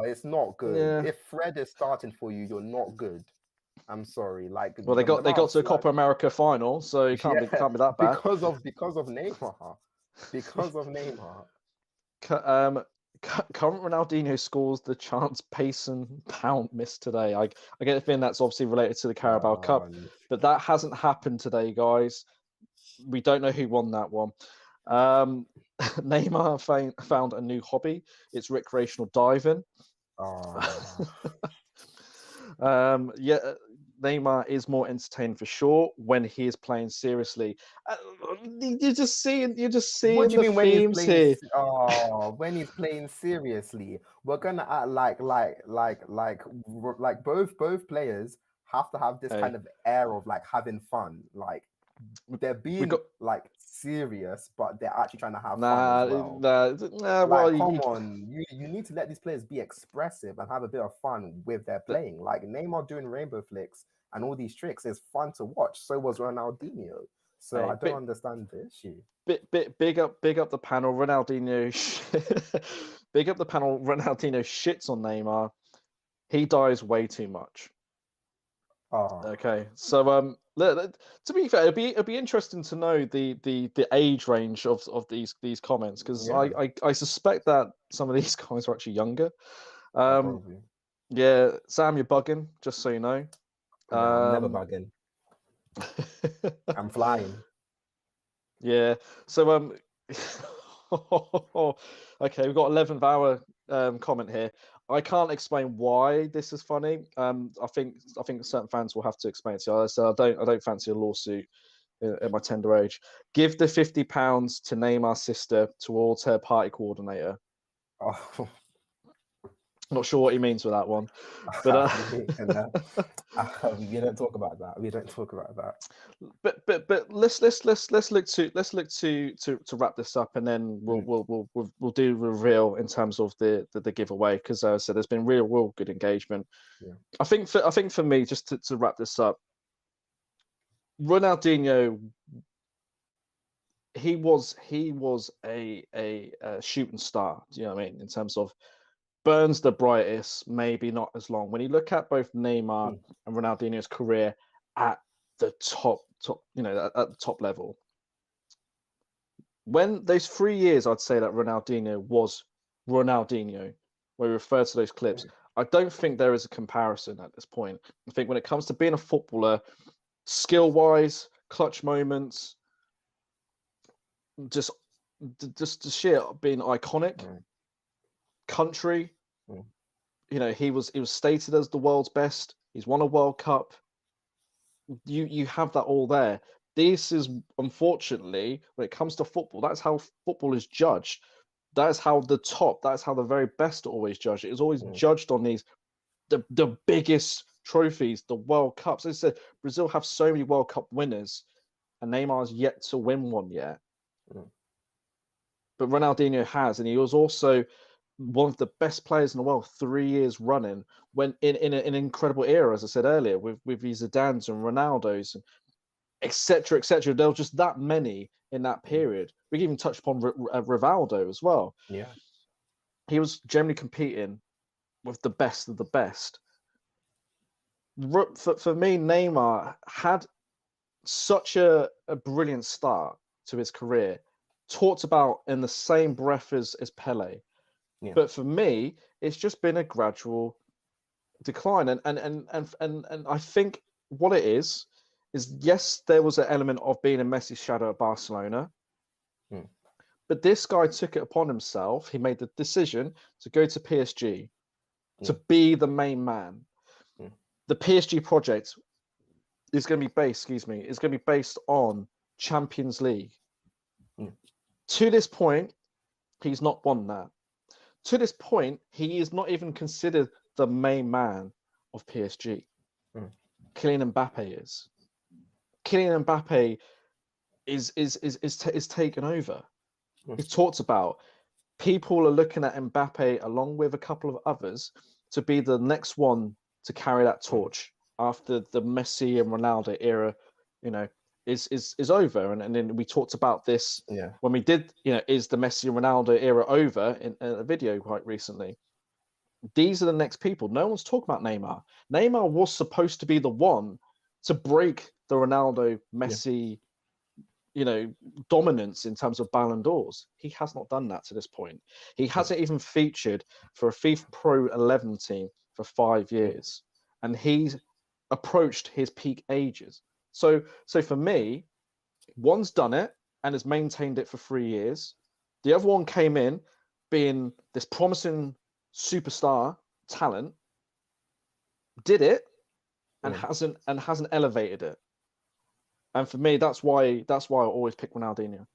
It's not good. Yeah. If Fred is starting for you, you're not good. I'm sorry. Like, well, they got to a Copa America final, so it can't be that bad because of Neymar. Because of Neymar. Current Ronaldinho scores the chance Payson Pound missed today. I get the feeling that's obviously related to the Carabao Cup, but that hasn't happened today, guys. We don't know who won that one. Neymar found a new hobby. It's recreational diving. Neymar is more entertaining for sure when he is playing seriously. You're just seeing what do you mean when he's themes here. When he's playing seriously, we're gonna act like both players have to have this kind of air of like having fun. Like, they're being like serious, but they're actually trying to have fun as well. Come on, you need to let these players be expressive and have a bit of fun with their playing. Like, Neymar doing rainbow flicks and all these tricks is fun to watch. So was Ronaldinho. So I don't understand the issue. Big up the panel, Ronaldinho. Big up the panel. Ronaldinho shits on Neymar. He dies way too much. Okay, so to be fair, it'd be interesting to know the age range of these comments, because I suspect that some of these guys are actually younger. Yeah, Sam, you're bugging, just so you know. No, I'm never bugging. I'm flying. Yeah. So okay, we've got 11th hour comment here. I can't explain why this is funny. I think certain fans will have to explain it to you. So I don't fancy a lawsuit at my tender age. Give the £50 to Neymar's sister towards her party coordinator. Not sure what he means with that one, but we don't talk about that. We don't talk about that. But let's look to wrap this up, and then we'll do reveal in terms of the giveaway, because as I said, there's been real good engagement. Yeah. I think for me, just to wrap this up, Ronaldinho, he was a shooting star. Do you know what I mean? In terms of burns the brightest, maybe not as long. When you look at both Neymar and Ronaldinho's career at the top, at the top level, when those 3 years, I'd say that Ronaldinho was Ronaldinho, where we refer to those clips. I don't think there is a comparison at this point. I think when it comes to being a footballer, skill-wise, clutch moments, just the sheer being iconic, country. He was stated as the world's best. He's won a World Cup. You have that all there. This is, unfortunately, when it comes to football, that's how football is judged. That's how the very best are always judged. It is always judged on the biggest trophies, the World Cups. As I said, Brazil have so many World Cup winners, and Neymar's yet to win one yet. But Ronaldinho has, and he was also one of the best players in the world 3 years running, when in an incredible era, as I said earlier, with his Zidanes and Ronaldos, and etc. There were just that many in that period. We can even touch upon Rivaldo as well. Yeah, he was generally competing with the best of the best. For me, Neymar had such a brilliant start to his career, talked about in the same breath as Pele. Yeah. But for me, it's just been a gradual decline. And I think what it is yes, there was an element of being in Messi's shadow at Barcelona. But this guy took it upon himself. He made the decision to go to PSG, to be the main man. The PSG project is going to be based on Champions League. To this point, he's not won that. To this point, he is not even considered the main man of PSG. Kylian Mbappe is. Kylian Mbappe is taken over. It's talked about. People are looking at Mbappe along with a couple of others to be the next one to carry that torch after the Messi and Ronaldo era, is over. And then we talked about this when we did, is the Messi and Ronaldo era over in a video quite recently. These are the next people. No one's talking about Neymar. Neymar was supposed to be the one to break the Ronaldo, Messi, dominance in terms of Ballon d'Ors. He has not done that to this point. He hasn't even featured for a FIFA Pro 11 team for 5 years. And he's approached his peak ages. So for me, one's done it and has maintained it for 3 years. The other one came in being this promising superstar talent, did it, and hasn't elevated it. And for me, that's why I always pick Ronaldinho.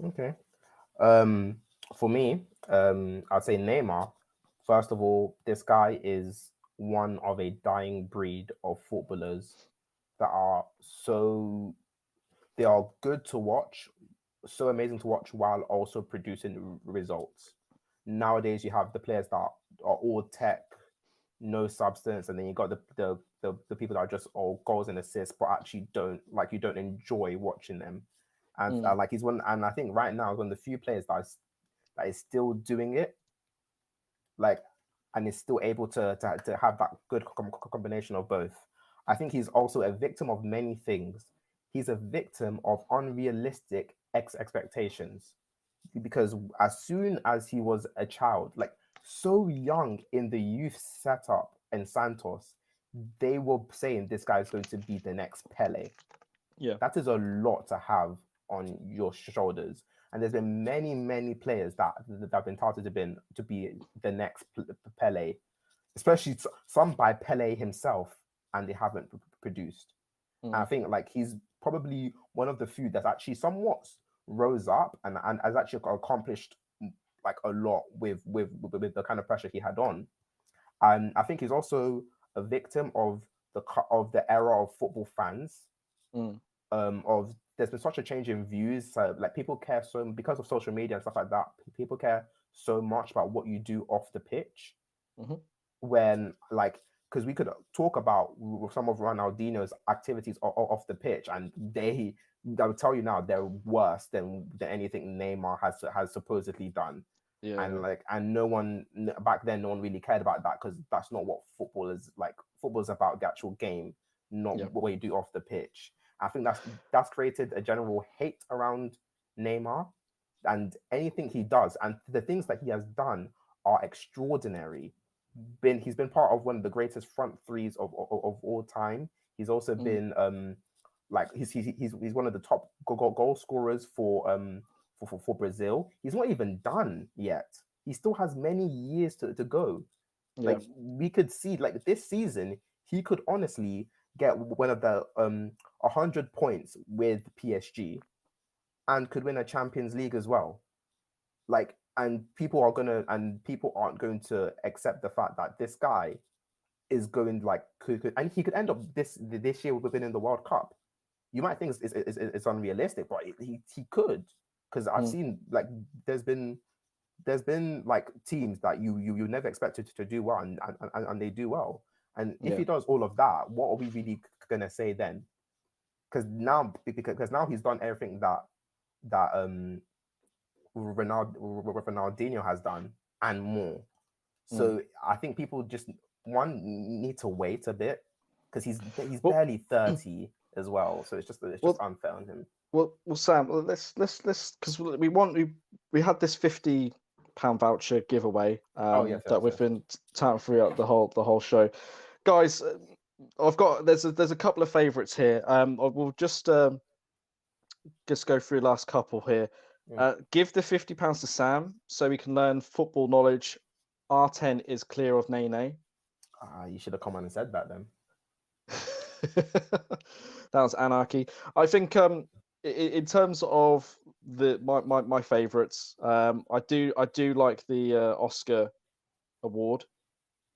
Okay. For me, I'd say Neymar. First of all, this guy is one of a dying breed of footballers that are they are good to watch, so amazing to watch, while also producing results. Nowadays, you have the players that are all tech, no substance, and then you got the people that are just all goals and assists, but actually you don't enjoy watching them. And he's one, and I think right now he's one of the few players that is still doing it, and is still able to have that good combination of both. I think he's also a victim of many things. He's a victim of unrealistic expectations, because as soon as he was a child, so young in the youth setup in Santos, they were saying this guy's going to be the next Pele. Yeah, that is a lot to have on your shoulders. And there's been many, many players that have been touted to be the next Pele, especially some by Pele himself, and they haven't produced. And I think he's probably one of the few that's actually somewhat rose up and has actually accomplished like a lot with the kind of pressure he had on. And I think he's also a victim of the era of football fans. Of there's been such a change in views. So like people care so because of social media and stuff like that. People care so much about what you do off the pitch. When like because we could talk about some of Ronaldinho's activities off the pitch, and I would tell you now they're worse than anything Neymar has supposedly done. And no one back then, no one really cared about that because that's not what football is like. Football is about the actual game, not what you do off the pitch. I think that's created a general hate around Neymar and anything he does, and the things that he has done are extraordinary. He's been part of one of the greatest front threes of all time. He's also been like he's one of the top goal scorers for Brazil. He's not even done yet. He still has many years to go. Like we could see, like this season, he could honestly get one of the 100 points with PSG, and could win a Champions League as well. Like, and people aren't going to accept the fact that this guy is going like and he could end up this year winning the World Cup. You might think it's unrealistic, but he could, because I've seen like there's been like teams that you never expected to do well, and they do well. And if he does all of that, what are we really gonna say then? Because now he's done everything that Ronaldinho has done and more. So I think people just need to wait a bit, because he's barely 30 as well. So it's just unfair on him. Well, Sam, let's because we had this £50 voucher giveaway that we've been touting throughout the whole show, guys. There's a couple of favourites here. We'll just go through the last couple here. Give the £50 to Sam so we can learn football knowledge. R10 is clear of Nene. You should have come on and said that then. That was anarchy. I think in terms of my favourites, I do like the Oscar award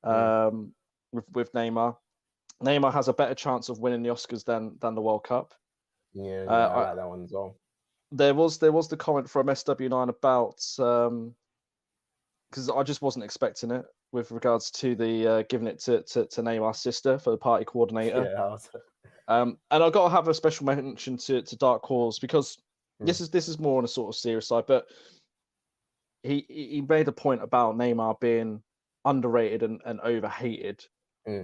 with Neymar. Neymar has a better chance of winning the Oscars than the World Cup. Yeah, I like that one as well. There was the comment from SW9 about because I just wasn't expecting it with regards to the giving it to Neymar's sister for the party coordinator. Yeah, and I got to have a special mention to Dark Cause, because this is more on a sort of serious side, but he made a point about Neymar being underrated and overhated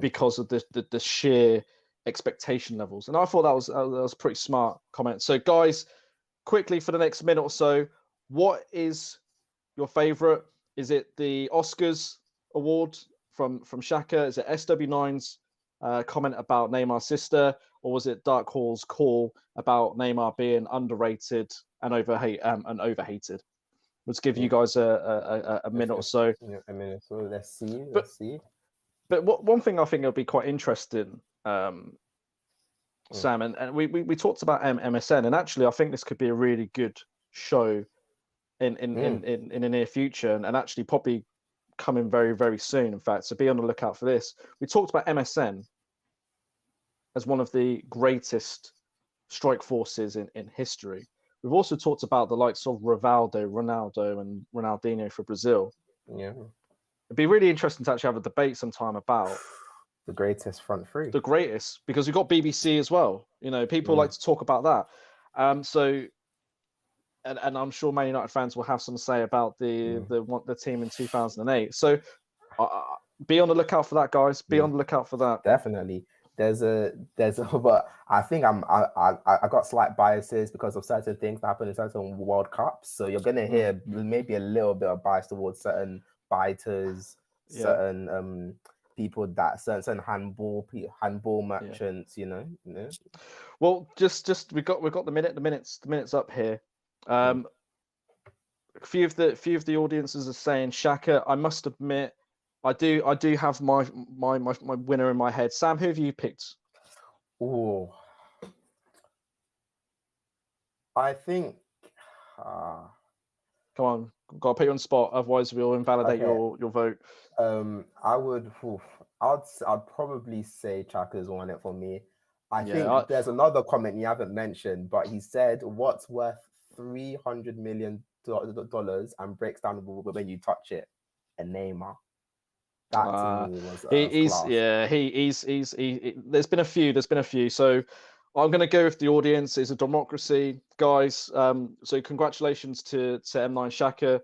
because of the sheer expectation levels, and I thought that was a pretty smart comment. So guys, quickly for the next minute or so, what is your favorite? Is it the Oscars award from Shaka? Is it SW9's comment about Neymar's sister, or was it Dark Hall's call about Neymar being underrated and overhated? Let's give you guys a minute or so. Yeah, a minute. So let's see. But one thing I think will be quite interesting, Sam, and we talked about MSN, and actually I think this could be a really good show in the near future, and actually probably coming very, very soon, in fact. So be on the lookout for this. We talked about MSN as one of the greatest strike forces in history. We've also talked about the likes of Rivaldo, Ronaldo, and Ronaldinho for Brazil. Yeah. It'd be really interesting to actually have a debate sometime about the greatest front three. The greatest, because we've got BBC as well. You know, people like to talk about that. And I'm sure Man United fans will have some say about the team in 2008. So be on the lookout for that, guys. Be on the lookout for that. Definitely. There's but I think I got slight biases because of certain things that happen in certain World Cups. So you're gonna hear maybe a little bit of bias towards certain biters, certain people that certain handball merchants, you know. Well, just we got the minutes up here. A few of the audiences are saying Shaka. I must admit, I do have my winner in my head. Sam, who have you picked? Oh, I think. Come on, Got to put you on the spot, otherwise we'll invalidate Okay. your vote. I would. I'd probably say Chaka's won it for me. I think Yeah, there's another comment you haven't mentioned, but he said what's worth $300 million and breaks down when you touch it. A Neymar. That to me was he's class. yeah he there's been a few. So I'm going to go with the audience. It's a democracy, guys. So congratulations to M9 Shaka.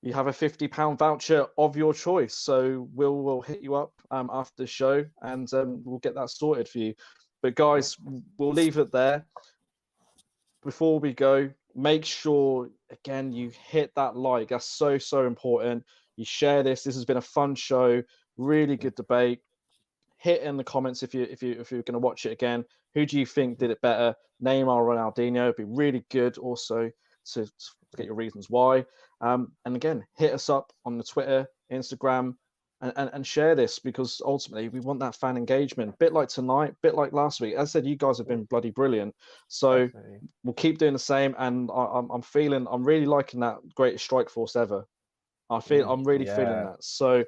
You have a £50 voucher of your choice. So we'll hit you up after the show, and we'll get that sorted for you. But guys, we'll leave it there. Before we go, make sure again you hit that like. That's so important. You share this. This has been a fun show. Really good debate. Hit in the comments if you're going to watch it again. Who do you think did it better, Neymar or Ronaldinho? It'd be really good also to get your reasons why. And again, hit us up on the Twitter, Instagram, and share this, because ultimately we want that fan engagement. Bit like tonight, bit like last week. As I said, you guys have been bloody brilliant. So Definitely. we'll keep doing the same. And I'm really liking that greatest strike force ever. I'm really feeling that. So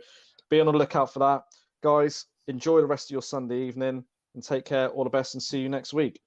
be on the lookout for that, guys. Enjoy the rest of your Sunday evening and take care. All the best, and see you next week.